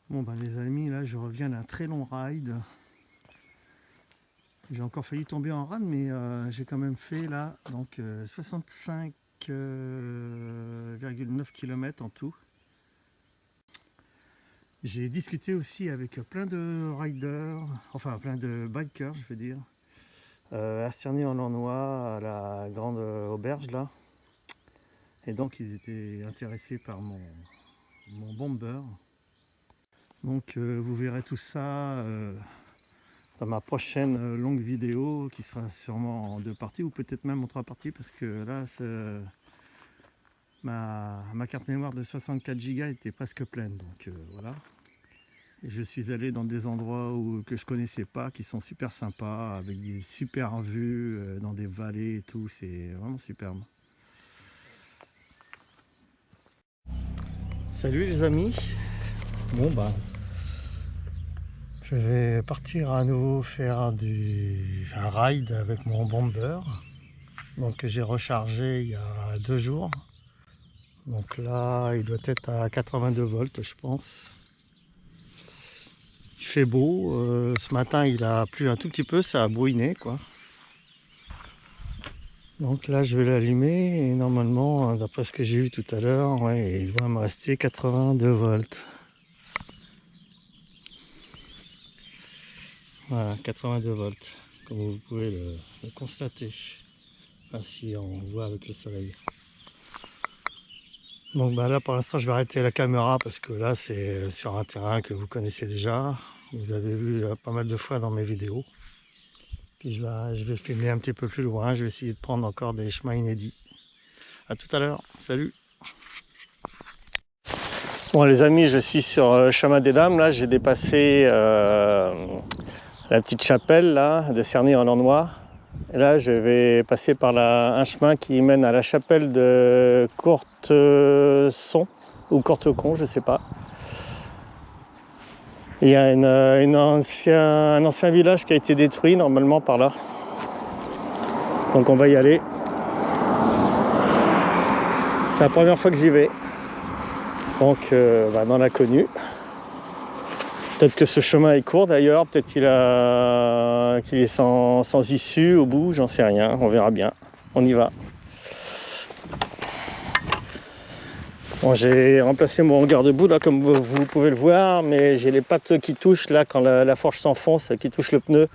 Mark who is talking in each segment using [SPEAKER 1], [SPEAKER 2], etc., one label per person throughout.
[SPEAKER 1] Bon bah les amis, là je reviens d'un très long ride. J'ai encore failli tomber en rade, mais j'ai quand même fait là donc 65,9 km en tout. J'ai discuté aussi avec plein de riders, enfin plein de bikers je veux dire, à Cerny-en-Lannoy, à la grande auberge là. Et donc ils étaient intéressés par mon bomber. Donc vous verrez tout ça dans ma prochaine longue vidéo qui sera sûrement en 2 parties ou peut-être même en 3 parties parce que là ma carte mémoire de 64 Go était presque pleine, donc voilà. Et je suis allé dans des endroits que je connaissais pas, qui sont super sympas, avec des super vues dans des vallées et tout, c'est vraiment superbe. Salut les amis. Bon bah je vais partir à nouveau faire un ride avec mon bomber. Donc j'ai rechargé il y a 2 jours. Donc là il doit être à 82 volts je pense. Il fait beau. Ce matin il a plu un tout petit peu, ça a brouillé quoi. Donc là je vais l'allumer et normalement d'après ce que j'ai vu tout à l'heure, ouais, il doit me rester 82 volts. Voilà, 82 volts, comme vous pouvez le constater. Enfin, si on voit avec le soleil. Donc bah là pour l'instant je vais arrêter la caméra parce que là c'est sur un terrain que vous connaissez déjà. Vous avez vu pas mal de fois dans mes vidéos. Puis je vais filmer un petit peu plus loin, je vais essayer de prendre encore des chemins inédits. A tout à l'heure, salut. Bon les amis, je suis sur chemin des Dames, là j'ai dépassé la petite chapelle là, de Cerny-en-Lannoy. Et là je vais passer par un chemin qui mène à la chapelle de Courteson ou Courtecon, je sais pas. Il y a un ancien village qui a été détruit normalement par là. Donc on va y aller. C'est la première fois que j'y vais. Donc dans l'inconnu. Peut-être que ce chemin est court d'ailleurs, peut-être qu'il est sans issue au bout, j'en sais rien, on verra bien. On y va. Bon, j'ai remplacé mon garde-boue là comme vous pouvez le voir, mais j'ai les pattes qui touchent là quand la forge s'enfonce, qui touche le pneu.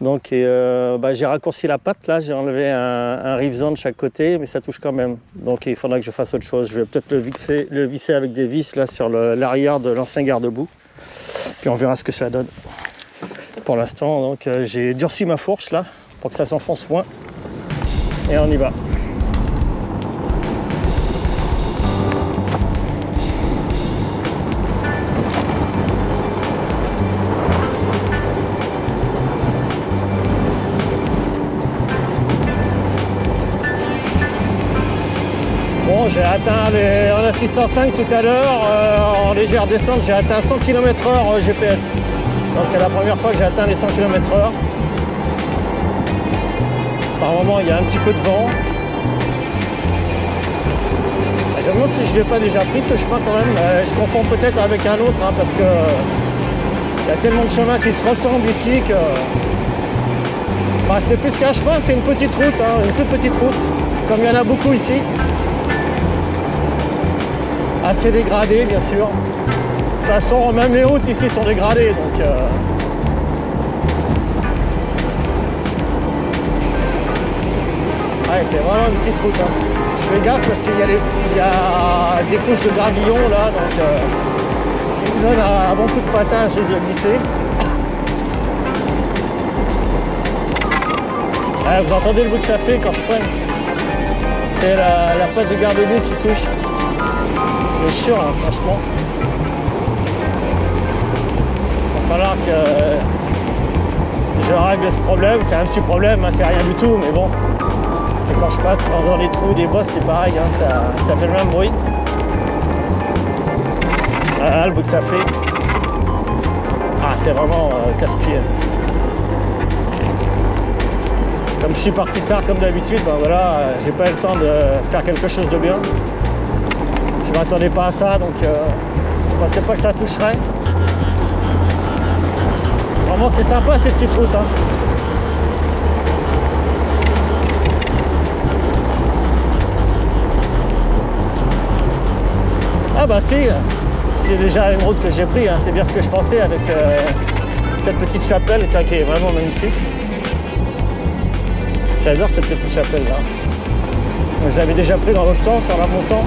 [SPEAKER 1] Donc j'ai raccourci la patte là, j'ai enlevé un rivesand de chaque côté, mais ça touche quand même. Donc il faudra que je fasse autre chose. Je vais peut-être le visser avec des vis là sur l'arrière de l'ancien garde-boue. Puis on verra ce que ça donne. Pour l'instant, donc j'ai durci ma fourche là pour que ça s'enfonce moins. Et on y va. Bon, j'ai atteint en assistant 5 tout à l'heure, en légère descente, j'ai atteint 100 km/h GPS. Donc c'est la première fois que j'ai atteint les 100 km/h. Par moment, il y a un petit peu de vent. Je me demande si je ne l'ai pas déjà pris ce chemin quand même. Je confonds peut-être avec un autre, parce que il y a tellement de chemins qui se ressemblent ici que... c'est plus qu'un chemin, c'est une petite route, une toute petite route, comme il y en a beaucoup ici. Assez dégradé bien sûr. De toute façon même les routes ici sont dégradées donc ouais, c'est vraiment une petite route. Je fais gaffe parce qu'il y a des couches de gravillon là, donc si vous donne un bon coup de patin, je les ai glissés. Ouais, vous entendez le bruit que ça fait quand je freine. C'est la patte de garde-boue qui touche. C'est chiant franchement. Il va falloir que je règle ce problème. C'est un petit problème, c'est rien du tout, mais bon. Et quand je passe dans les trous des bosses, c'est pareil, ça fait le même bruit. Voilà le bruit que ça fait. C'est vraiment casse-pied. Comme je suis parti tard comme d'habitude, j'ai pas eu le temps de faire quelque chose de bien. Je m'attendais pas à ça, donc je pensais pas que ça toucherait. Vraiment c'est sympa ces petites routes, hein. Ah bah si, c'est déjà une route que j'ai pris, hein. C'est bien ce que je pensais avec cette petite chapelle là, qui est vraiment magnifique. J'adore cette petite chapelle là. Je l'avais déjà pris dans l'autre sens en la montant.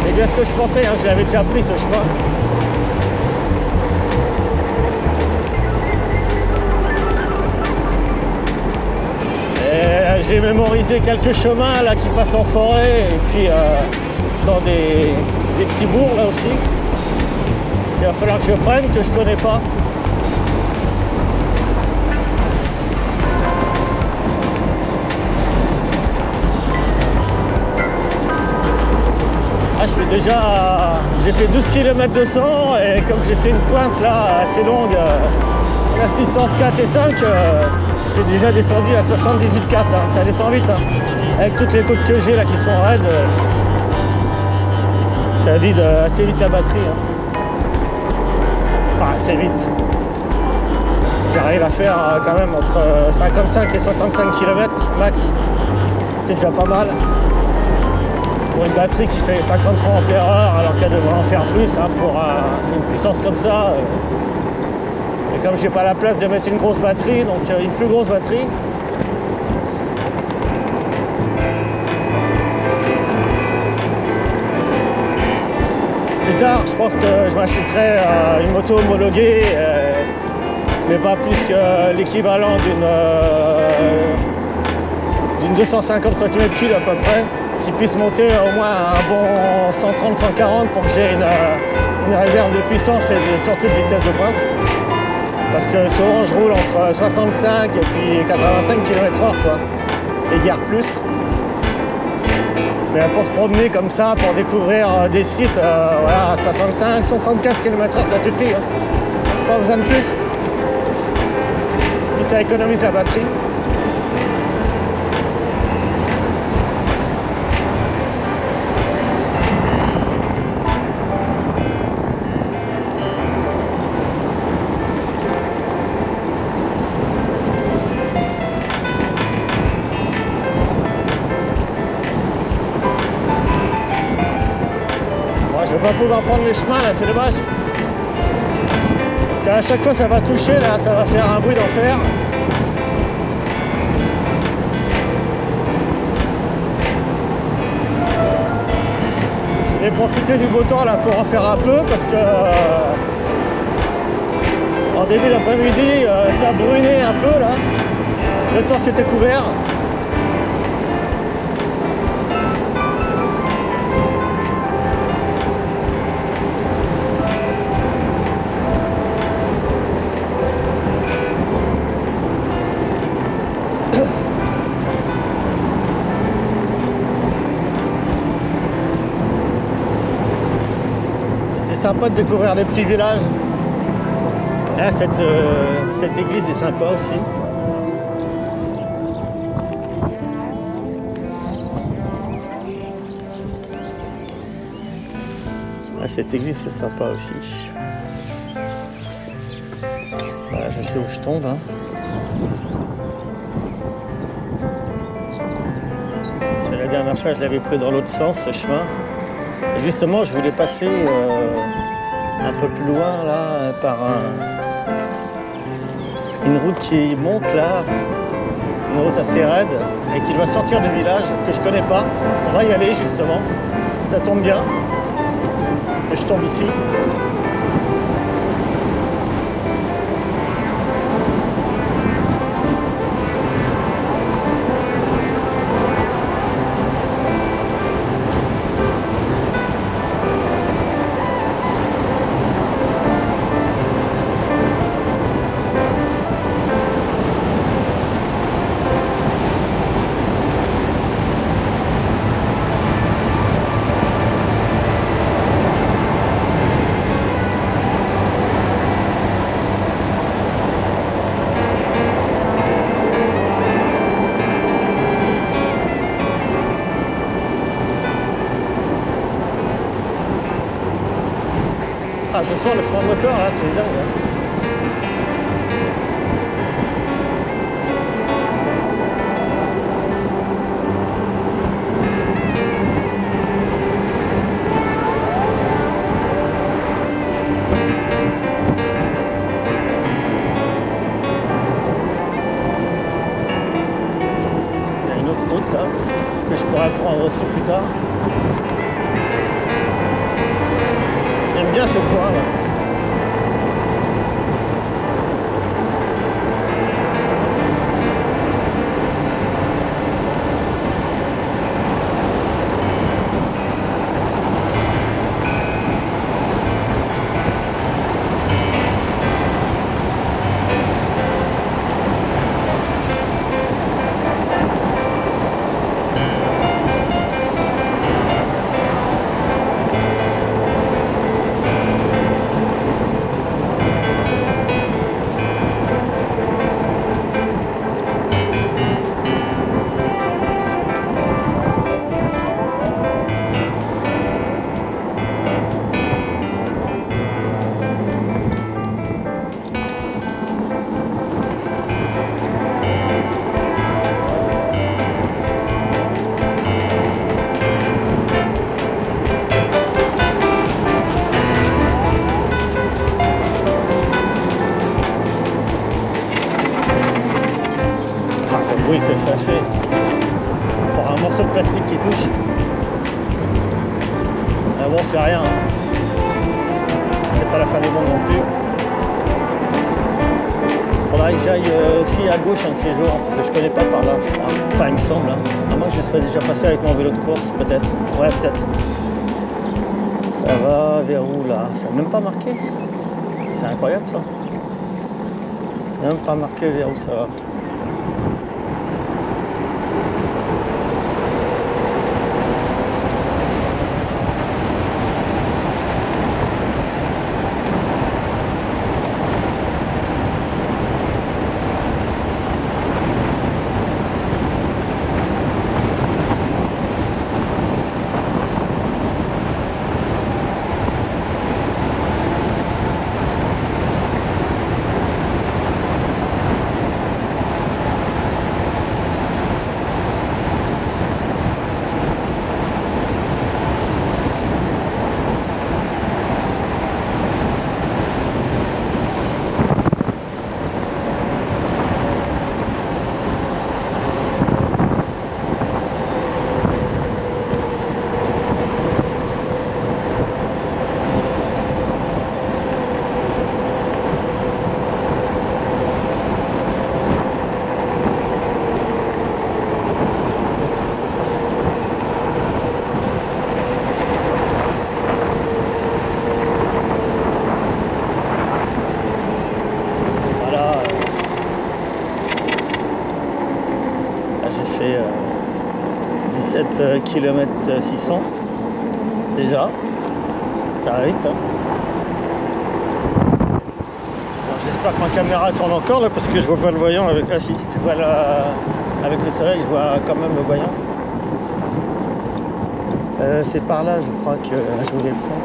[SPEAKER 1] C'est bien ce que je pensais, hein. Je l'avais déjà pris ce chemin. Et j'ai mémorisé quelques chemins là qui passent en forêt et puis dans des petits bourgs là aussi. Il va falloir que je prenne, que je connais pas. Ah, j'ai fait 12 km de 100 et comme j'ai fait une pointe là assez longue, la 604 et 5, j'ai déjà descendu à 78,4, hein. Ça descend vite, hein. Avec toutes les côtes que j'ai là qui sont raides, ça vide assez vite la batterie, hein. Enfin assez vite. J'arrive à faire quand même entre 55 et 65 km max. C'est déjà pas mal. Pour une batterie qui fait 53 ampères/heure alors qu'elle devrait en faire plus, hein, pour une puissance comme ça. Et comme j'ai pas la place de mettre une grosse batterie, donc une plus grosse batterie. Plus tard, je pense que je m'achèterai une moto homologuée, mais pas plus que l'équivalent d'une 250 cm3 à peu près, qui puisse monter au moins un bon 130-140 pour que j'ai une réserve de puissance et surtout de vitesse de pointe. Parce que souvent je roule entre 65 et puis 85 km/h quoi, et guère plus. Mais pour se promener comme ça, pour découvrir des sites, voilà, 65-75 km/h ça suffit, hein. Pas besoin de plus. Puis ça économise la batterie. Je vais pas pouvoir prendre les chemins là, c'est dommage. Parce qu'à chaque fois ça va toucher là, ça va faire un bruit d'enfer. Je vais profiter du beau temps là pour en faire un peu parce que en début d'après-midi ça brunait un peu là. Le temps s'était couvert. C'est sympa de découvrir des petits villages. Ah, cette église est sympa aussi. Ah, cette église c'est sympa aussi. Voilà, je sais où je tombe, hein. C'est la dernière fois que je l'avais pris dans l'autre sens ce chemin. Et justement je voulais passer un peu plus loin là par une route qui monte là, une route assez raide et qui doit sortir du village que je connais pas. On va y aller justement, ça tombe bien. Et je tombe ici. Ah, je sens le frein moteur là, c'est dingue. Hein. Il y a une autre route là que je pourrais prendre aussi plus tard. J'aime bien ce coin là. Oui, que ça fait pour un morceau de plastique qui touche. Ah bon, c'est rien. Hein. C'est pas la fin du monde non plus. Faudrait que j'aille aussi à gauche un de ces jours, parce que je connais pas par là, je crois. Enfin, il me semble. Hein. À moins que je sois déjà passé avec mon vélo de course, peut-être. Ouais, peut-être. Ça va vers où là? C'est même pas marqué. C'est incroyable ça. C'est même pas marqué vers où ça va. J'ai fait 17 km 600 déjà, ça va vite. Hein. J'espère que ma caméra tourne encore là parce que je vois pas le voyant avec. Ah si, je vois avec le soleil, je vois quand même le voyant. C'est par là, je crois que je voulais prendre.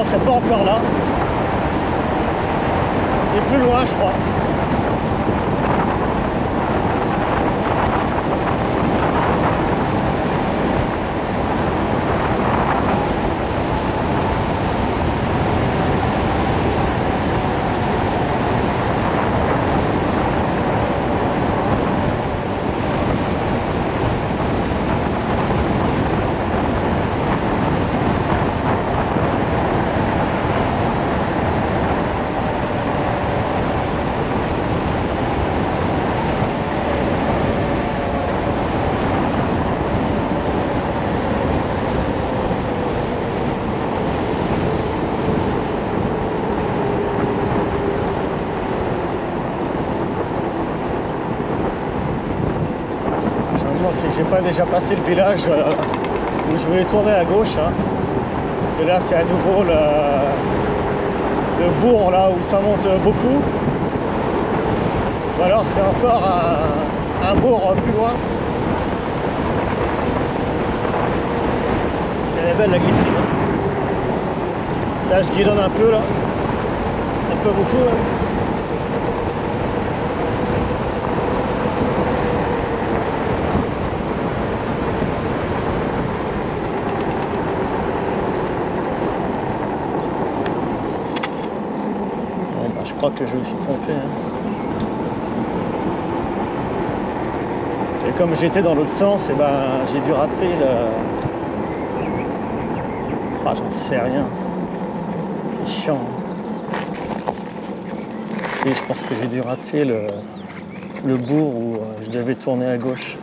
[SPEAKER 1] C'est pas encore là. C'est plus loin, je crois. pas déjà passé le village où je voulais tourner à gauche, hein. Parce que là c'est à nouveau le bourg là où ça monte beaucoup. Ou alors c'est encore un bourg plus loin. Elle est belle la glissade. Là je guidonne un peu là. Un peu beaucoup là. Je crois que je me suis trompé. Hein. Et comme j'étais dans l'autre sens, et ben, j'ai dû rater le... Ah, j'en sais rien. C'est chiant. Si, je pense que j'ai dû rater le bourg où je devais tourner à gauche.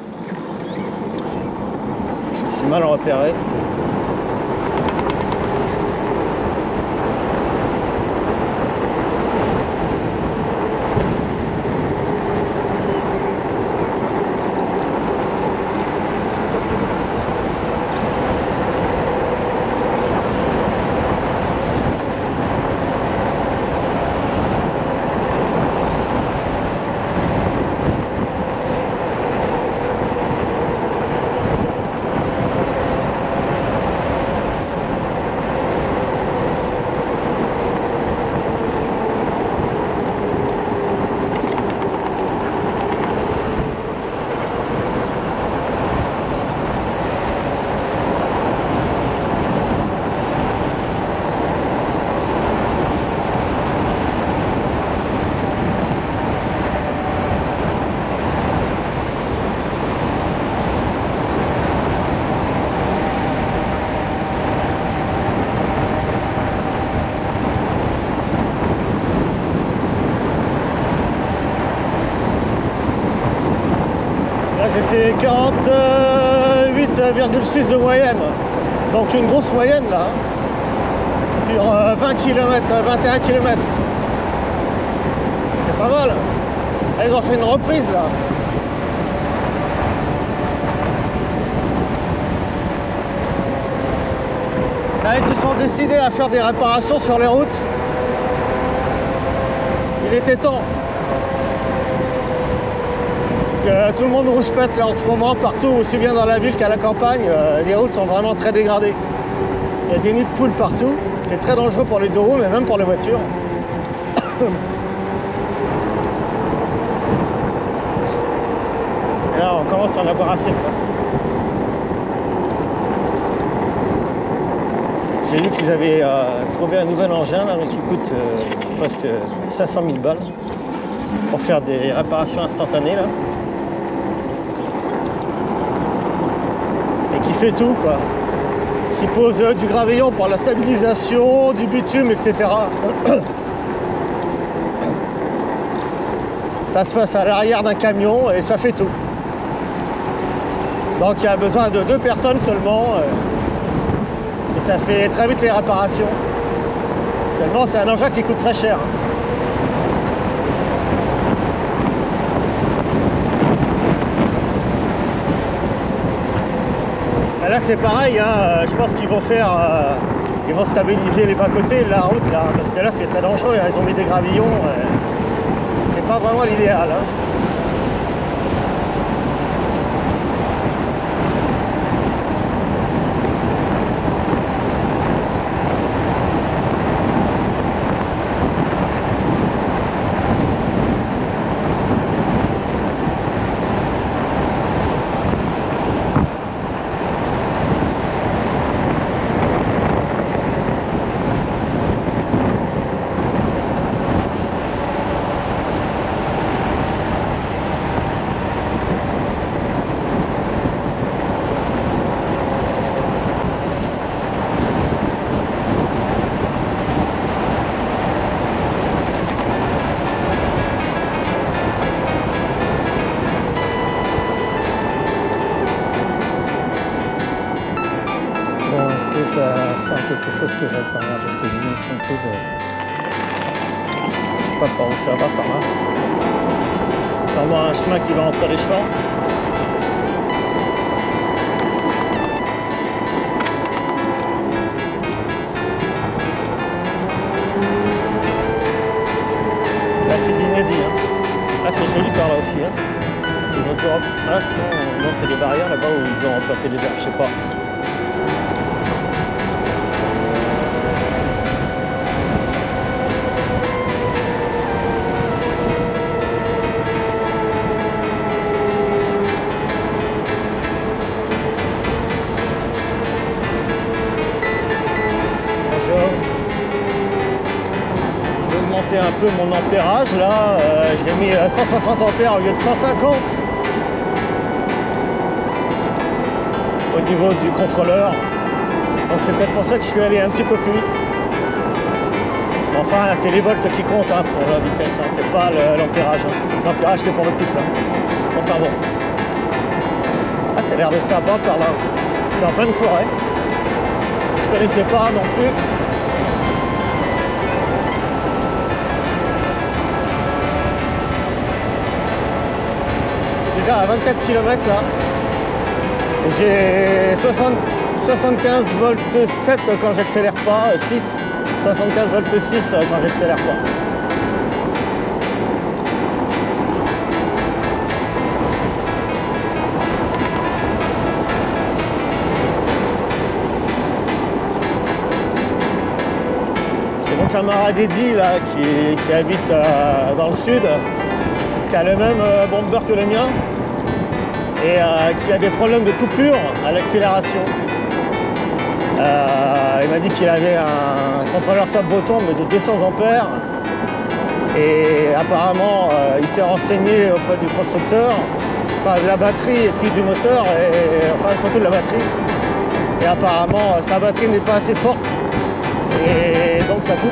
[SPEAKER 1] Je me suis mal repéré. J'ai fait 48,6 de moyenne, donc une grosse moyenne là, sur 20 km, 21 km. C'est pas mal. Là, ils ont fait une reprise là. Là, ils se sont décidés à faire des réparations sur les routes. Il était temps. Tout le monde rouspète là en ce moment, partout, aussi bien dans la ville qu'à la campagne, les routes sont vraiment très dégradées. Il y a des nids de poules partout, c'est très dangereux pour les deux roues, mais même pour les voitures. Et là, on commence à en avoir assez. J'ai vu qu'ils avaient trouvé un nouvel engin là, qui coûte presque 500 000 balles pour faire des réparations instantanées là. Qui fait tout quoi, qui pose du gravillon pour la stabilisation, du bitume, etc. Ça se passe à l'arrière d'un camion et ça fait tout. Donc il y a besoin de 2 personnes seulement et ça fait très vite les réparations. Seulement c'est un engin qui coûte très cher. Là c'est pareil, hein, je pense qu'ils vont faire, ils vont stabiliser les bas-côtés de la route là, parce que là c'est très dangereux, ils ont mis des gravillons, c'est pas vraiment l'idéal. Hein. Ça sent quelque chose que j'aille par là parce que j'ai mis un peu de... Je sais pas par où ça va par là. Ça va un chemin qui va entre les champs. planter des herbes, je sais pas. Un peu mon ampérage là, j'ai mis 160 ampères au lieu de 150 au niveau du contrôleur, donc c'est peut-être pour ça que je suis allé un petit peu plus vite. Enfin c'est les volts qui comptent hein, pour la vitesse, hein. C'est pas l'ampérage, hein. L'ampérage c'est pour le couple hein. Enfin bon, ah, ça a l'air de sympa par là, c'est en pleine forêt, je connaissais pas non plus. Déjà à 24 km là, j'ai 75 volts 7 quand j'accélère pas, 6, 75 volts 6 quand j'accélère pas. C'est mon camarade Eddy là qui habite dans le sud, qui a le même bomber que le mien et qui a des problèmes de coupure à l'accélération. Il m'a dit qu'il avait un contrôleur sub-bottom de 200 ampères et apparemment il s'est renseigné auprès du constructeur, enfin de la batterie et puis du moteur, et enfin surtout de la batterie, et apparemment sa batterie n'est pas assez forte et donc ça coupe.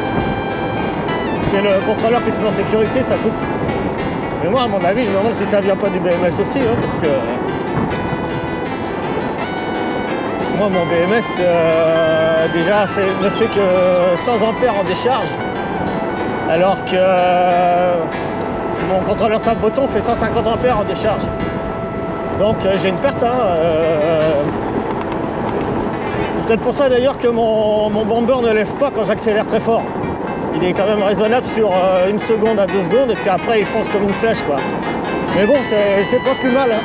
[SPEAKER 1] C'est le contrôleur qui se met en sécurité, ça coupe. Mais moi, à mon avis, je me demande si ça vient pas du BMS aussi, hein, parce que moi, mon BMS déjà ne fait que 100 ampères en décharge, alors que mon contrôleur sub-bottom fait 150 ampères en décharge. Donc j'ai une perte. Hein, c'est peut-être pour ça d'ailleurs que mon bomber ne lève pas quand j'accélère très fort. Il est quand même raisonnable sur 1 seconde à 2 secondes et puis après il fonce comme une flèche quoi. Mais bon, c'est pas plus mal. Hein.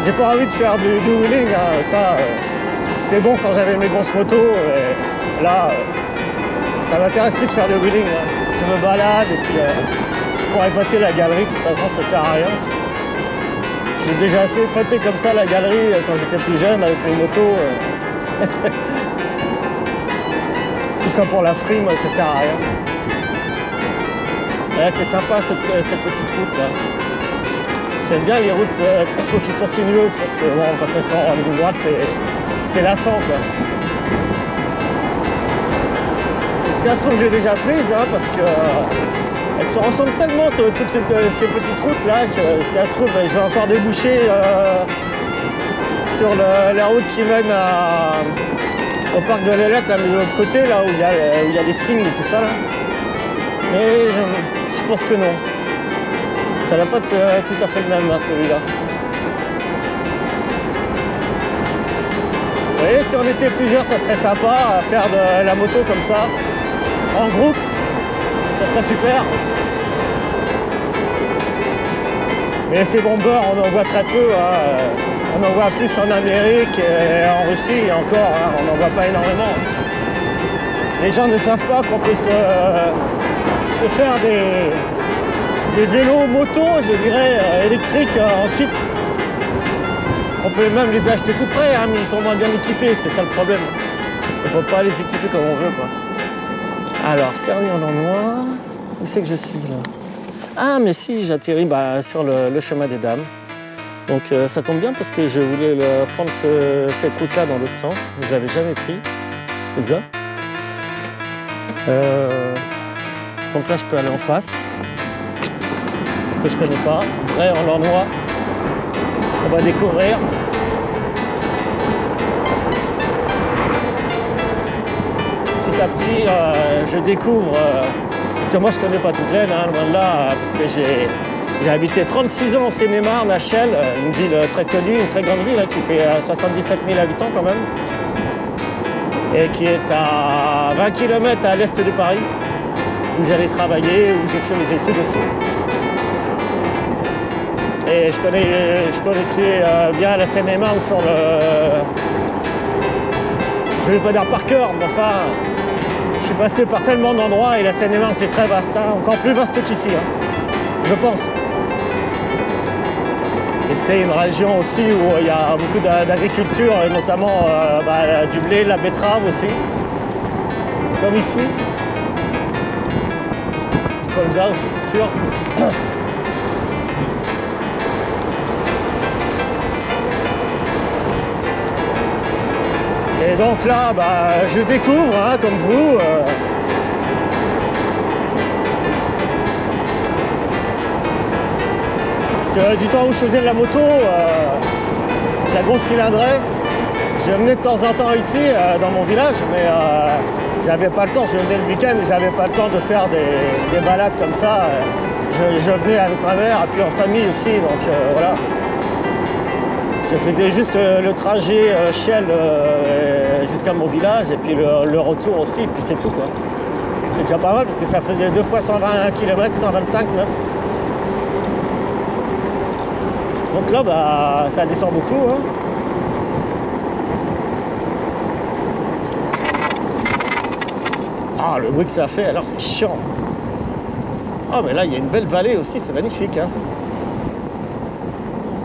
[SPEAKER 1] J'ai pas envie de faire du wheeling, hein. Ça c'était bon quand j'avais mes grosses motos. Et là, ça m'intéresse plus de faire du wheeling. Hein. Je me balade et puis pour épater la galerie, de toute façon ça sert à rien. J'ai déjà assez épaté comme ça la galerie quand j'étais plus jeune avec mes motos. Tout ça pour la frime, ça sert à rien. Ouais, c'est sympa cette petite route là. J'aime bien les routes qui sont sinueuses parce que bon, quand elles sont en ligne droite, c'est lassant quoi. Et si ça se trouve j'ai déjà prise hein, parce que elles se ressemblent tellement toutes ces petites routes là que si ça se trouve je vais encore déboucher sur la route qui mène au parc de l'Ailette, là, mais de l'autre côté, là où il y a les signes et tout ça là. Mais je pense que non. Ça n'a pas être tout à fait le même là, celui-là. Vous voyez, si on était plusieurs, ça serait sympa à faire de la moto comme ça, en groupe, ça serait super. Mais ces bombers, on en voit très peu. Hein. On en voit plus en Amérique et en Russie et encore, hein, on n'en voit pas énormément. Les gens ne savent pas qu'on peut se faire des vélos motos, je dirais, électriques en kit. On peut même les acheter tout près, hein, mais ils sont moins bien équipés, c'est ça le problème. On ne peut pas les équiper comme on veut, quoi. Alors, Cerny-en-Lannoy, où c'est que je suis là? Ah, mais si, j'atterris sur le chemin des Dames. Donc ça tombe bien parce que je voulais prendre cette route-là dans l'autre sens. Je ne l'avais jamais pris. Ça. Donc là, je peux aller en face. Parce que je ne connais pas. Vrai en Lannoy. On va découvrir. Petit à petit, je découvre. Parce que moi, je ne connais pas toute l'Aisne, hein, loin de là, parce que j'ai habité 36 ans en Seine-et-Marne, à Chelles, une ville très connue, une très grande ville, hein, qui fait 77 000 habitants quand même, et qui est à 20 km à l'est de Paris, où j'allais travailler, où j'ai fait mes études aussi. Et je connaissais bien la Seine-et-Marne sur le... Je vais pas dire par cœur, mais enfin... Je suis passé par tellement d'endroits et la Seine-et-Marne c'est très vaste, hein, encore plus vaste qu'ici, hein, je pense. Et c'est une région aussi où il y a beaucoup d'agriculture, et notamment du blé, la betterave aussi, comme ici. Comme ça aussi, bien sûr. Et donc là, je découvre, hein, comme vous, parce que du temps où je faisais de la moto, la grosse cylindrée, je venais de temps en temps ici, dans mon village, mais j'avais pas le temps, je venais le week-end, j'avais pas le temps de faire des balades comme ça. Je venais avec ma mère, et puis en famille aussi, donc voilà. Je faisais juste le trajet Shell jusqu'à mon village et puis le retour aussi, et puis c'est tout quoi. C'est déjà pas mal parce que ça faisait 2 fois 120 km, 125 même. Donc là ça descend beaucoup. Hein. Ah le bruit que ça fait alors c'est chiant. Ah mais là il y a une belle vallée aussi, c'est magnifique. Hein.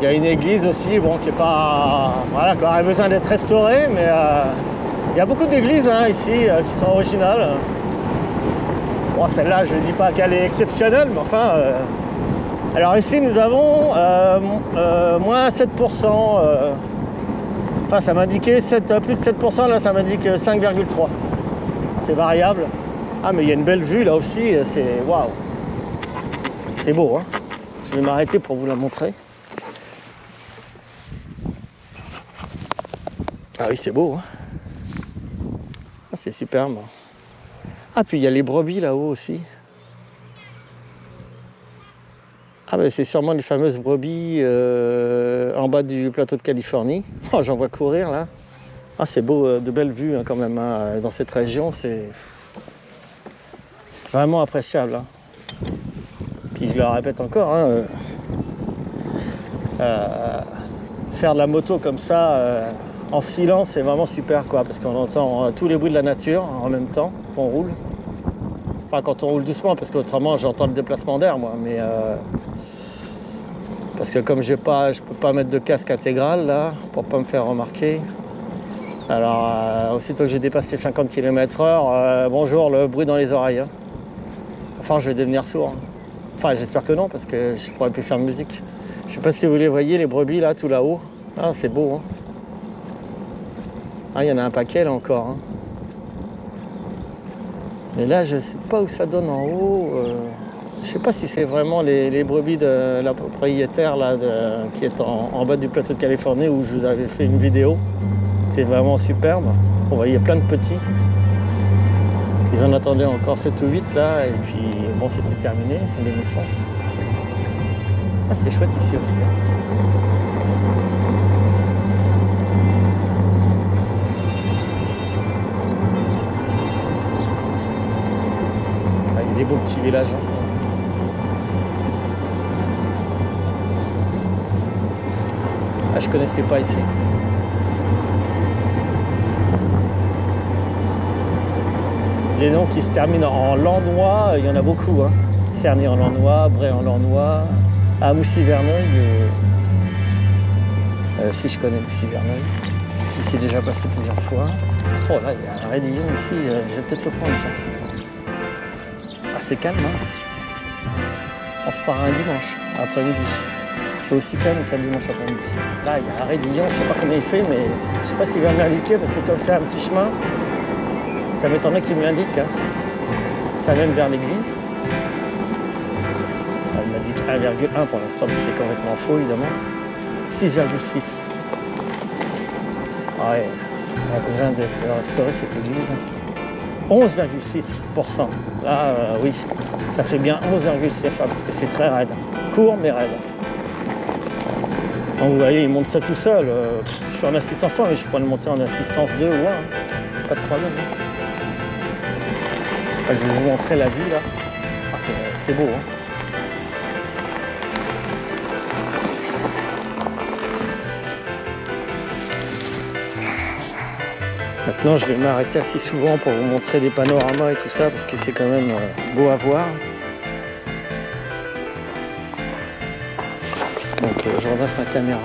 [SPEAKER 1] Il y a une église aussi, bon, qui est pas... Voilà, qui aurait besoin d'être restaurée, mais il y a beaucoup d'églises hein, ici qui sont originales. Bon, celle-là, je ne dis pas qu'elle est exceptionnelle, mais enfin... Alors ici, nous avons moins 7%. Enfin, ça m'indiquait plus de 7%, là, ça m'indique 5,3%. C'est variable. Ah, mais il y a une belle vue, là aussi, c'est... Waouh. C'est beau, hein. Je vais m'arrêter pour vous la montrer. Ah oui, c'est beau, hein. Ah, c'est superbe. Ah, puis il y a les brebis là-haut aussi. Ah, ben c'est sûrement les fameuses brebis en bas du plateau de Californie. Oh, j'en vois courir là. Ah, c'est beau, de belles vues hein, quand même. Hein. Dans cette région, c'est vraiment appréciable. Hein. Puis je le répète encore, hein, faire de la moto comme ça. En silence, c'est vraiment super quoi, parce qu'on entend tous les bruits de la nature en même temps qu'on roule. Enfin, quand on roule doucement, parce qu'autrement, j'entends le déplacement d'air, moi. Mais parce que comme je peux pas mettre de casque intégral là, pour pas me faire remarquer. Alors, aussitôt que j'ai dépassé 50 km/h, bonjour, le bruit dans les oreilles. Hein. Enfin, je vais devenir sourd. Enfin, j'espère que non, parce que je pourrais plus faire de musique. Je sais pas si vous les voyez, les brebis là, tout là-haut. Ah, c'est beau. Hein. Ah, il y en a un paquet là encore. Hein. Mais là, je sais pas où ça donne en haut. Je sais pas si c'est vraiment les brebis de la propriétaire là, qui est en bas du plateau de Californie où je vous avais fait une vidéo. C'était vraiment superbe. On voyait plein de petits. Ils en attendaient encore 7 ou 8 là. Et puis bon, c'était terminé, les naissances. Ah, c'est chouette ici aussi. Hein. Des beaux petits villages encore. Ah, je connaissais pas ici. Des noms qui se terminent en Lannoy, il y en a beaucoup. Hein. Cerny en Lannoy, Bray en Lannoy, à Moussy-Verneuil. Si je connais Moussy-Verneuil. Je suis déjà passé plusieurs fois. Oh là, il y a un raidillon ici, je vais peut-être le prendre ça. C'est calme, hein. On se part un dimanche après-midi. C'est aussi calme qu'un dimanche après-midi. Là, il y a un raidillon, je sais pas combien il fait, mais je sais pas s'il va me l'indiquer parce que comme c'est un petit chemin, ça m'étonnerait qu'il me l'indique. Hein. Ça mène vers l'église. Il m'indique 1,1 pour l'instant, mais c'est complètement faux évidemment. 6,6. Ah ouais, elle vient d'être restaurée cette église. 11,6%. Là, oui, ça fait bien 11,6 parce que c'est très raide. Court mais raide. Donc vous voyez, il monte ça tout seul. Je suis en assistance 3, mais je pourrais le monter en assistance 2 ou 1. Hein. Pas de problème. Je vais vous montrer la vue là. Ah, c'est beau. Hein. Maintenant, je vais m'arrêter assez souvent pour vous montrer des panoramas et tout ça, parce que c'est quand même beau à voir. Donc je redresse ma caméra.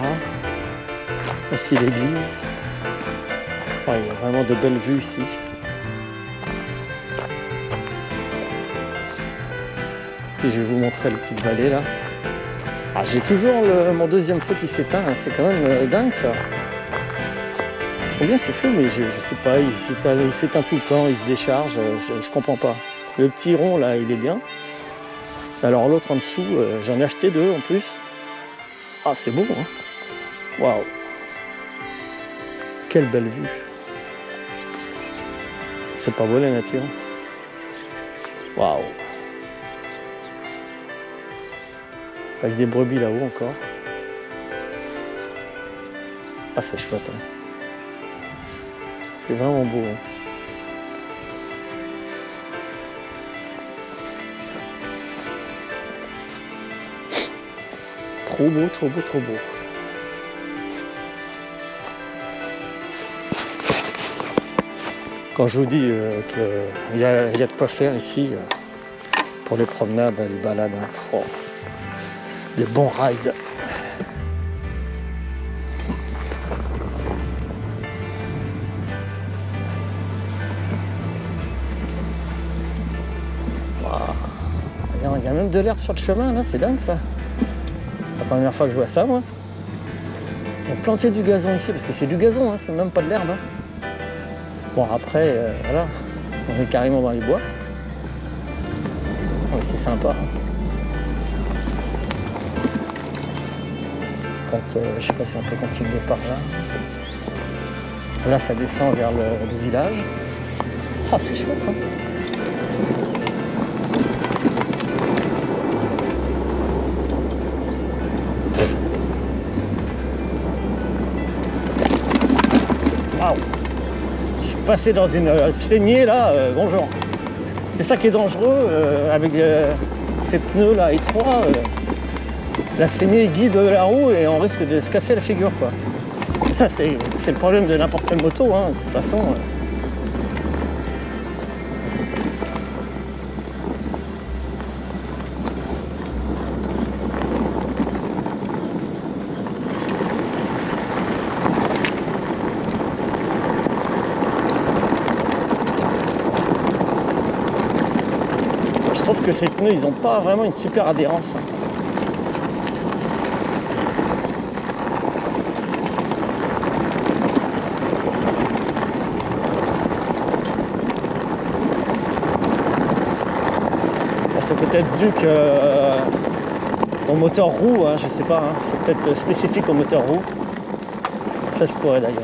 [SPEAKER 1] Voici l'église. Oh, il y a vraiment de belles vues ici. Et je vais vous montrer la petite vallée là. Ah, j'ai toujours mon deuxième feu qui s'éteint, hein. C'est quand même dingue ça. Ils sont bien ces feux, mais je sais pas, il s'éteint tout le temps, il se décharge, je comprends pas. Le petit rond là, il est bien. Alors l'autre en dessous, j'en ai acheté deux en plus. Ah, c'est beau, hein. Waouh. Quelle belle vue. C'est pas beau la nature. Waouh. Avec des brebis là-haut encore. Ah, c'est chouette, hein. C'est vraiment beau, hein. Trop beau, trop beau, trop beau. Quand je vous dis qu'il y a de quoi faire ici pour les promenades, les balades, hein. Oh, des bons rides. Wow. Il y a même de l'herbe sur le chemin là, c'est dingue ça. La première fois que je vois ça, moi. Ils ont planté du gazon ici, parce que c'est du gazon, hein, c'est même pas de l'herbe. Hein. Bon, après, voilà, on est carrément dans les bois. Oh, c'est sympa. Hein. Quand, je sais pas si on peut continuer par là. Là, ça descend vers le village. Ah, c'est chouette, hein. Waouh! Je suis passé dans une saignée là, bonjour. C'est ça qui est dangereux avec ces pneus là étroits. La saignée guide la roue et on risque de se casser la figure, quoi. Et ça, c'est le problème de n'importe quelle moto, hein, de toute façon. Je trouve que ces pneus, ils n'ont pas vraiment une super adhérence. C'est peut-être dû au moteur roue, hein, je sais pas, hein, c'est peut-être spécifique au moteur roue. Ça se pourrait d'ailleurs.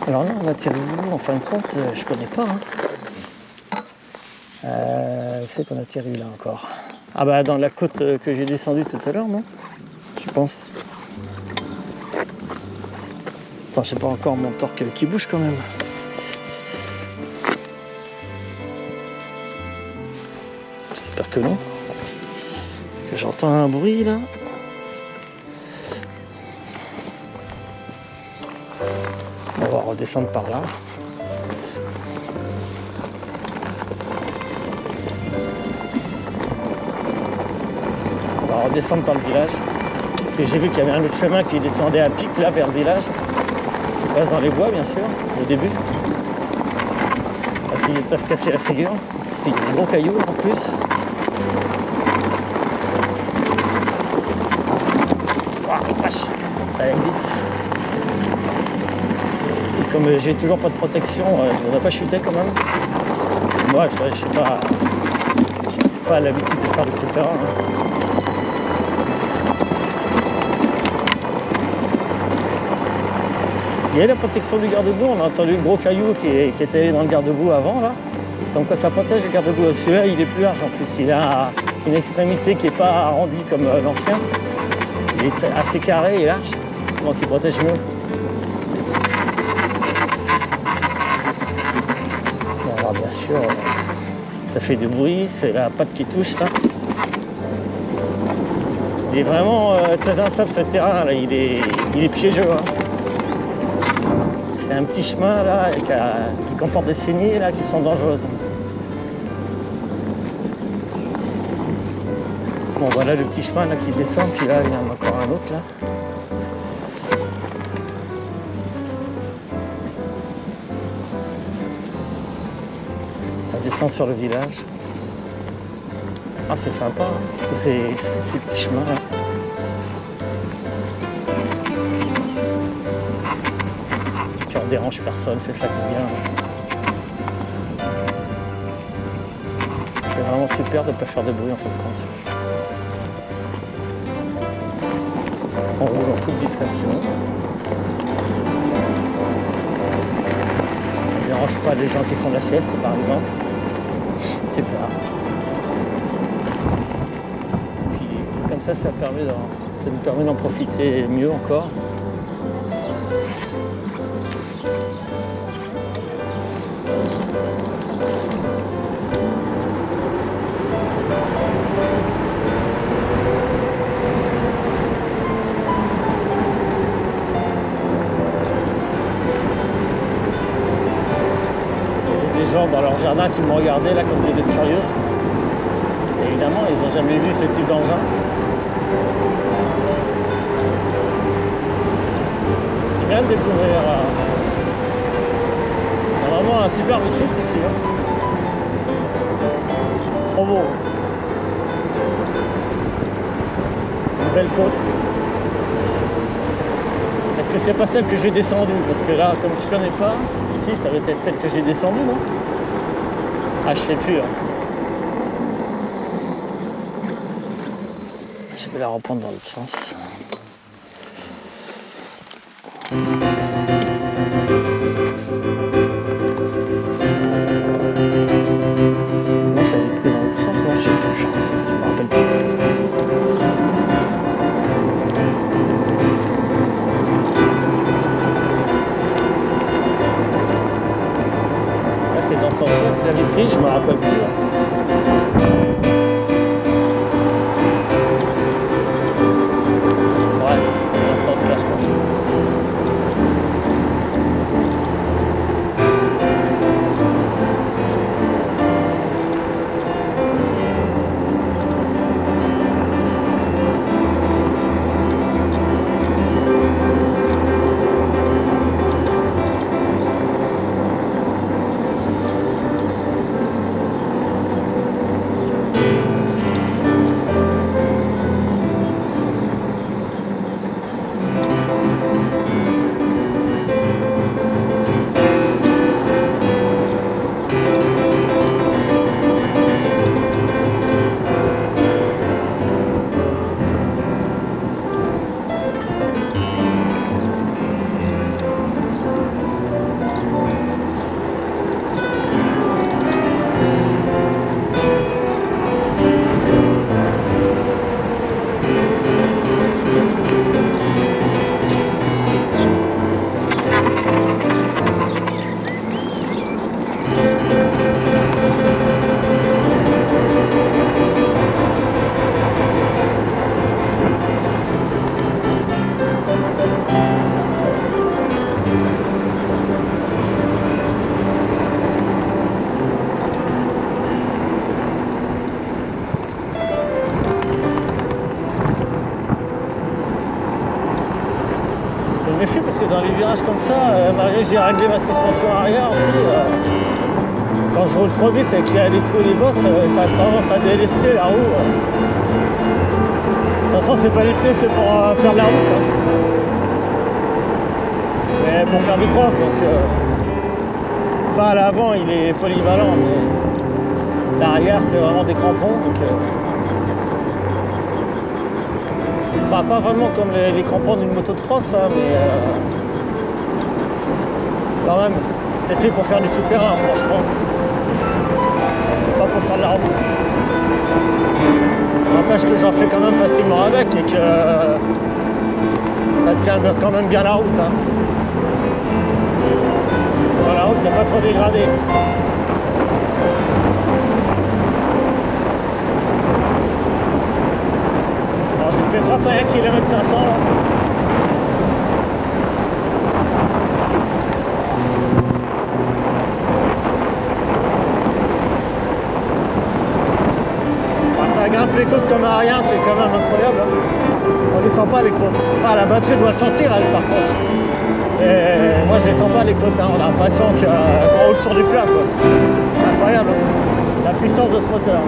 [SPEAKER 1] Alors là, on atterrit où en fin de compte, je connais pas. Hein. Où c'est qu'on atterrit là encore? Ah bah dans la côte que j'ai descendue tout à l'heure, non? Je pense. Attends, j'ai pas encore mon torque qui bouge quand même. J'espère que non. Que j'entends un bruit là. On va redescendre par là. On va redescendre par le village. Parce que j'ai vu qu'il y avait un autre chemin qui descendait à pic là vers le village. Qui passe dans les bois bien sûr, au début. On va essayer de ne pas se casser la figure. Parce qu'il y a des gros cailloux en plus. Ça glisse. Et comme j'ai toujours pas de protection, je voudrais pas chuter quand même. Moi, je suis pas l'habitude de faire du tout-terrain. Hein. Il y a la protection du garde-boue, on a entendu le gros caillou qui est allé dans le garde-boue avant là. Comme quoi ça protège le garde-boue. Celui-là il est plus large en plus, il a une extrémité qui n'est pas arrondie comme l'ancien. Il est assez carré et large, donc il protège mieux. Bon, alors bien sûr, ça fait du bruit, c'est la patte qui touche là. Il est vraiment très instable ce terrain là, il est piégeux. Hein. C'est un petit chemin là qui comporte des saignées là qui sont dangereuses. Bon voilà le petit chemin là qui descend, puis là il y en a encore un autre là. Ça descend sur le village. Ah c'est sympa, hein, tous ces petits chemins là. Puis on dérange personne, c'est ça qui est bien. C'est vraiment super de ne pas faire de bruit en fin de compte. On roule en toute discrétion. On ne dérange pas les gens qui font la sieste par exemple. Super. Puis comme ça nous permet d'en profiter mieux encore. Dans leur jardin qui m'ont regardé là comme des bêtes curieuses. Et évidemment, ils n'ont jamais vu ce type d'engin. C'est bien de découvrir. C'est vraiment un superbe site ici. Hein. Trop beau. Une belle côte. Est-ce que c'est pas celle que j'ai descendue? Parce que là, comme je connais pas, si, ça va être celle que j'ai descendue, non? Ah, je sais plus. Hein. Je vais la reprendre dans l'autre sens. Non, je l'avais pris dans l'autre sens, non, je sais plus. Je me rappelle plus. Là, c'est dans ce sens-là que je l'avais pris, je me rappelle plus. Là. Ouais, dans ce sens-là, je pense. Je me méfie parce que dans les virages comme ça, malgré que j'ai réglé ma suspension arrière aussi, quand je roule trop vite et que j'ai les trous et les bosses, ça a tendance à délester la roue. De toute façon, c'est pas les pneus faits pour faire de la route. Hein. Mais pour faire du cross, donc... Enfin, à l'avant, il est polyvalent, mais... L'arrière, c'est vraiment des crampons, donc... Enfin, pas vraiment comme les crampons d'une moto de cross, hein, mais quand même, c'est fait pour faire du tout-terrain, franchement. Pas pour faire de la route. N'empêche que j'en fais quand même facilement avec et que ça tient quand même bien la route. Hein. Quand la route n'est pas trop dégradée. J'ai fait 31 km 500 là. côtes comme à rien, c'est quand même incroyable. Hein. On les sent pas les côtes. Enfin, la batterie doit le sentir, elle, par contre. Et moi, je les sens pas les côtes. Hein. On a l'impression qu'on roule sur du plat, quoi. C'est incroyable. Hein. La puissance de ce moteur.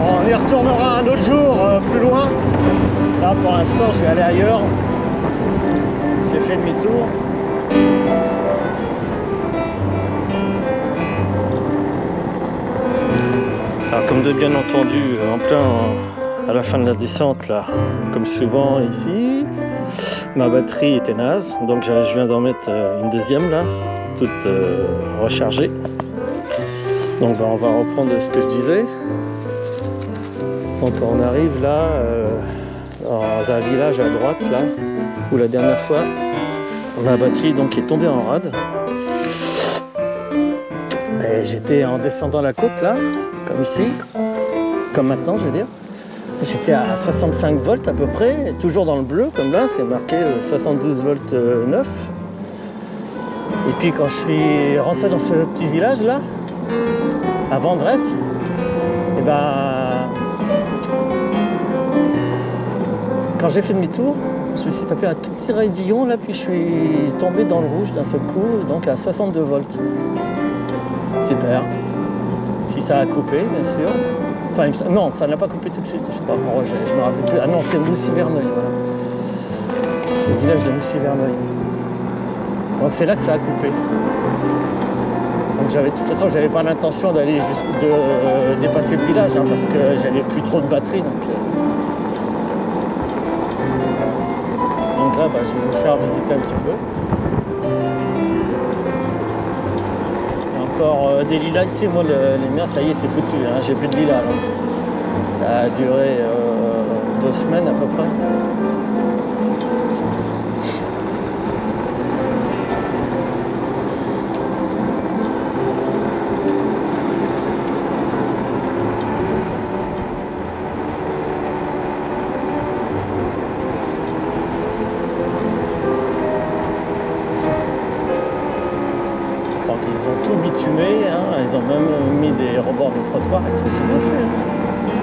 [SPEAKER 1] On y retournera un autre jour, plus loin. Là, pour l'instant, je vais aller ailleurs. J'ai fait demi-tour. Alors, comme de bien entendu, en plein à la fin de la descente, là, comme souvent ici, ma batterie était naze. Donc, je viens d'en mettre une deuxième, là, toute rechargée. Donc, on va reprendre ce que je disais. Donc on arrive là dans un village à droite là où la dernière fois ma batterie donc est tombée en rade et j'étais en descendant la côte là comme ici, comme maintenant je veux dire, j'étais à 65 volts à peu près, toujours dans le bleu comme là c'est marqué 72 volts 9 et puis quand je suis rentré dans ce petit village là à Vendresse et ben quand j'ai fait demi-tour, je me suis tapé un tout petit raidillon là, puis je suis tombé dans le rouge d'un seul coup, donc à 62 volts. Super. Puis ça a coupé, bien sûr. Enfin, non, ça n'a pas coupé tout de suite, je crois. Bon, je me rappelle plus. Ah non, c'est Moussy-Verneuil, voilà. C'est le village de Moussy-Verneuil. Donc c'est là que ça a coupé. Donc de toute façon, j'avais pas l'intention d'aller de dépasser le village, hein, parce que j'avais plus trop de batterie, donc là, je vais vous faire visiter un petit peu. Il y a encore des lilas ici. Moi, les miens, ça y est, c'est foutu. Hein. J'ai plus de lilas. Là. Ça a duré 2 semaines à peu près. Ils ont tout bitumé, hein. Ils ont même mis des rebords de trottoir et tout, c'est bien fait. Hein.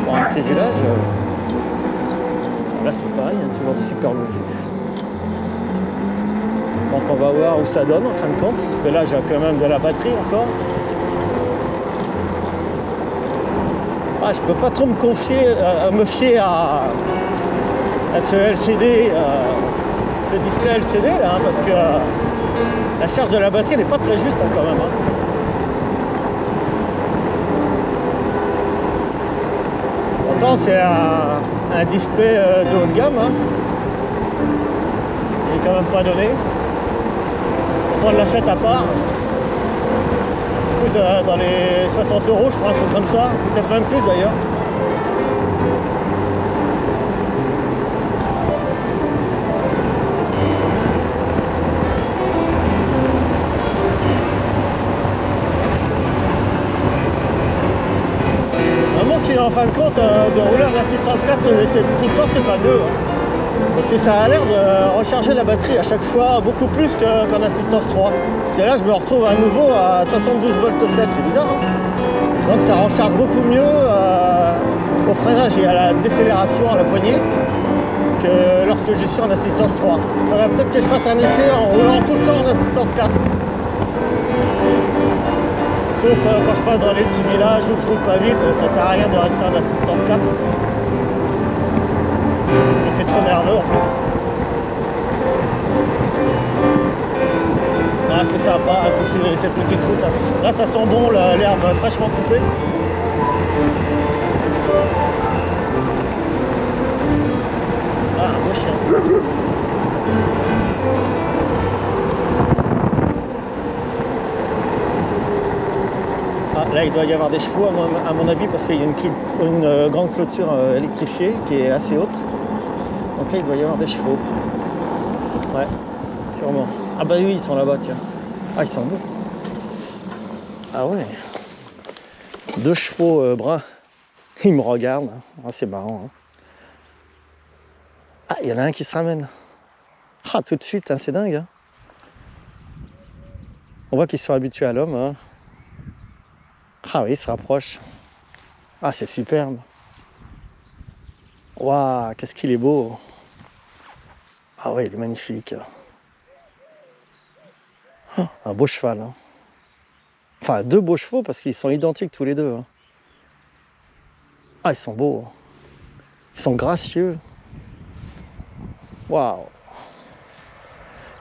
[SPEAKER 1] Pour un petit village, là c'est pareil, il y a toujours des superbes vues. Donc on va voir où ça donne en fin de compte, parce que là j'ai quand même de la batterie encore. Ah, je peux pas trop me fier à ce LCD, ce display LCD là, hein, parce que la charge de la batterie n'est pas très juste hein, quand même. Hein. Pourtant c'est un display de haut de gamme. Hein. Il est quand même pas donné. Pourtant on l'achète à part. Écoute, dans les 60 € je crois, un truc comme ça. Peut-être même plus d'ailleurs. En fin de compte, de rouler en assistance 4, tout le temps c'est pas mieux. Hein. Parce que ça a l'air de recharger la batterie à chaque fois beaucoup plus qu'en assistance 3. Parce que là je me retrouve à nouveau à 72 volts 7, c'est bizarre. Hein. Donc ça recharge beaucoup mieux au freinage et à la décélération à la poignée que lorsque je suis en assistance 3. Il faudrait peut-être que je fasse un essai en roulant tout le temps en assistance 4. Sauf quand je passe dans les petits villages où je roule pas vite, ça sert à rien de rester en assistance 4. Parce que c'est trop nerveux en plus. Là c'est sympa, toutes ces petites routes. Là ça sent bon, l'herbe fraîchement coupée. Ah, un beau chien. Là, il doit y avoir des chevaux, à mon avis, parce qu'il y a une grande clôture électrifiée qui est assez haute. Donc Donc là, il doit y avoir des chevaux. Ouais, sûrement. Ah bah oui, ils sont là-bas, tiens. Ah, ils sont beaux. Ah ouais. 2 chevaux bruns. Ils me regardent. Ah, c'est marrant. Hein. Ah, il y en a un qui se ramène. Ah, tout de suite, hein, c'est dingue. Hein. On voit qu'ils sont habitués à l'homme. Hein. Ah oui, ils se rapprochent. Ah, c'est superbe. Waouh, qu'est-ce qu'il est beau. Ah ouais, il est magnifique. Ah, un beau cheval. Hein. Enfin, 2 beaux chevaux parce qu'ils sont identiques tous les deux. Hein. Ah, ils sont beaux. Ils sont gracieux. Waouh.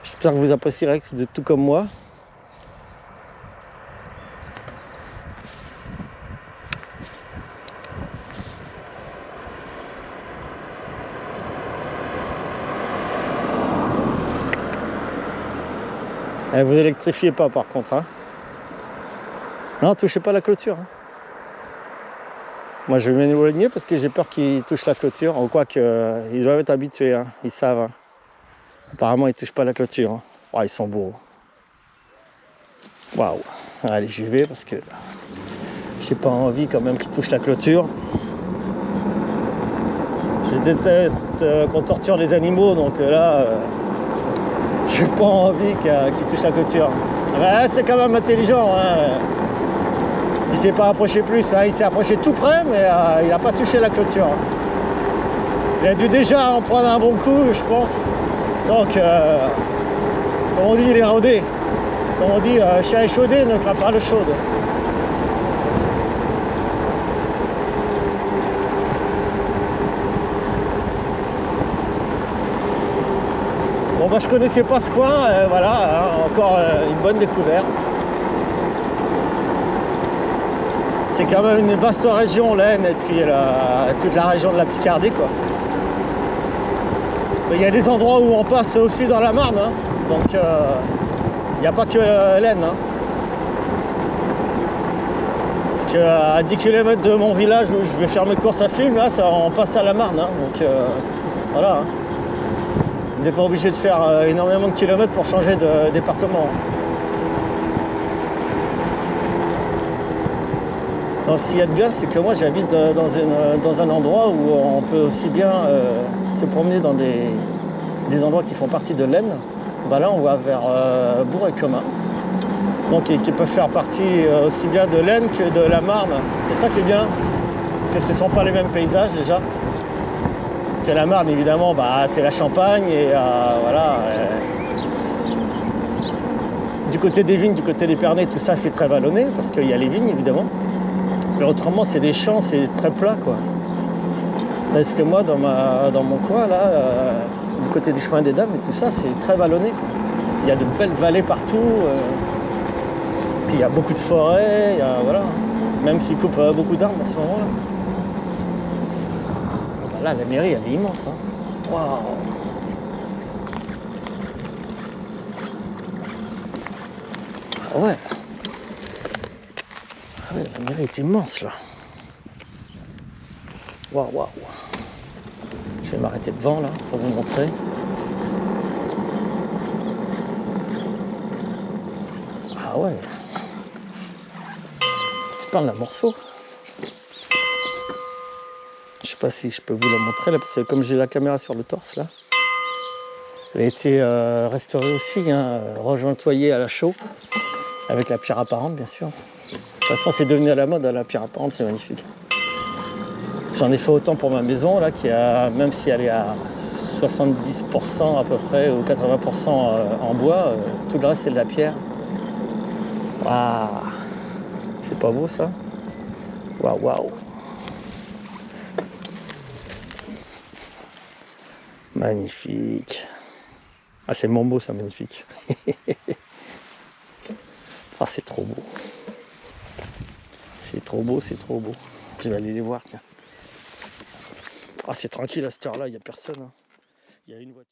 [SPEAKER 1] J'espère que vous apprécierez de tout comme moi. Vous électrifiez pas par contre. Hein. Non, touchez pas la clôture. Hein. Moi je vais m'éloigner parce que j'ai peur qu'ils touchent la clôture. Ou quoi que ils doivent être habitués, hein. Ils savent. Hein. Apparemment ils touchent pas la clôture. Hein. Oh, ils sont beaux. Waouh. Allez, j'y vais parce que j'ai pas envie quand même qu'ils touchent la clôture. Je déteste qu'on torture les animaux, donc là, j'ai pas envie qu'ils touchent la clôture. Ouais, c'est quand même intelligent. Hein. Il s'est pas approché plus, hein. Il s'est approché tout près, mais il n'a pas touché la clôture. Il a dû déjà en prendre un bon coup, je pense. Donc, comme on dit, il est rodé. Comme on dit, chien échaudé ne craint pas le chaude. Bon bah je connaissais pas ce coin, voilà, hein, encore une bonne découverte. C'est quand même une vaste région, l'Aisne, et puis toute la région de la Picardie, quoi. Il y a des endroits où on passe aussi dans la Marne, hein, donc il n'y a pas que l'Aisne. Hein. Parce qu'à 10 km de mon village où je vais faire mes courses à film, là, on passe à la Marne, hein, donc voilà. Hein. On n'est pas obligé de faire énormément de kilomètres pour changer de département. Donc, ce qu'il y a de bien, c'est que moi j'habite dans un endroit où on peut aussi bien se promener dans des endroits qui font partie de l'Aisne. Bah là on va vers Bourg-et-Comin. Donc qui peuvent faire partie aussi bien de l'Aisne que de la Marne. C'est ça qui est bien, parce que ce ne sont pas les mêmes paysages déjà. Parce que la Marne évidemment bah, c'est la Champagne et voilà. Du côté des vignes, du côté des Pernets, tout ça c'est très vallonné parce qu'il y a les vignes évidemment. Mais autrement c'est des champs, c'est très plat quoi. Tandis que moi dans mon coin là, du côté du chemin des Dames et tout ça, c'est très vallonné quoi. Il y a de belles vallées partout, puis il y a beaucoup de forêts, voilà. Même s'ils coupent beaucoup d'arbres en ce moment là. Là la mairie elle est immense. Hein. Waouh. Ah ouais. Ah ouais, la mairie est immense là. Waouh, waouh. Je vais m'arrêter devant là pour vous montrer. Ah ouais. Tu parles d'un morceau. Je sais pas si je peux vous la montrer là, parce que comme j'ai la caméra sur le torse là, elle a été restaurée aussi, hein, rejointoyée à la chaux, avec la pierre apparente bien sûr. De toute façon c'est devenu à la mode, la pierre apparente, c'est magnifique. J'en ai fait autant pour ma maison là, qui a, même si elle est à 70% à peu près, ou 80% en bois, tout le reste c'est de la pierre. Waouh. C'est pas beau ça? Waouh, waouh. Magnifique. Ah c'est mon mot ça, magnifique. Ah c'est trop beau. C'est trop beau, c'est trop beau. Je vais aller les voir, tiens. Ah c'est tranquille à cette heure-là, il n'y a personne. Hein. Il y a une voiture.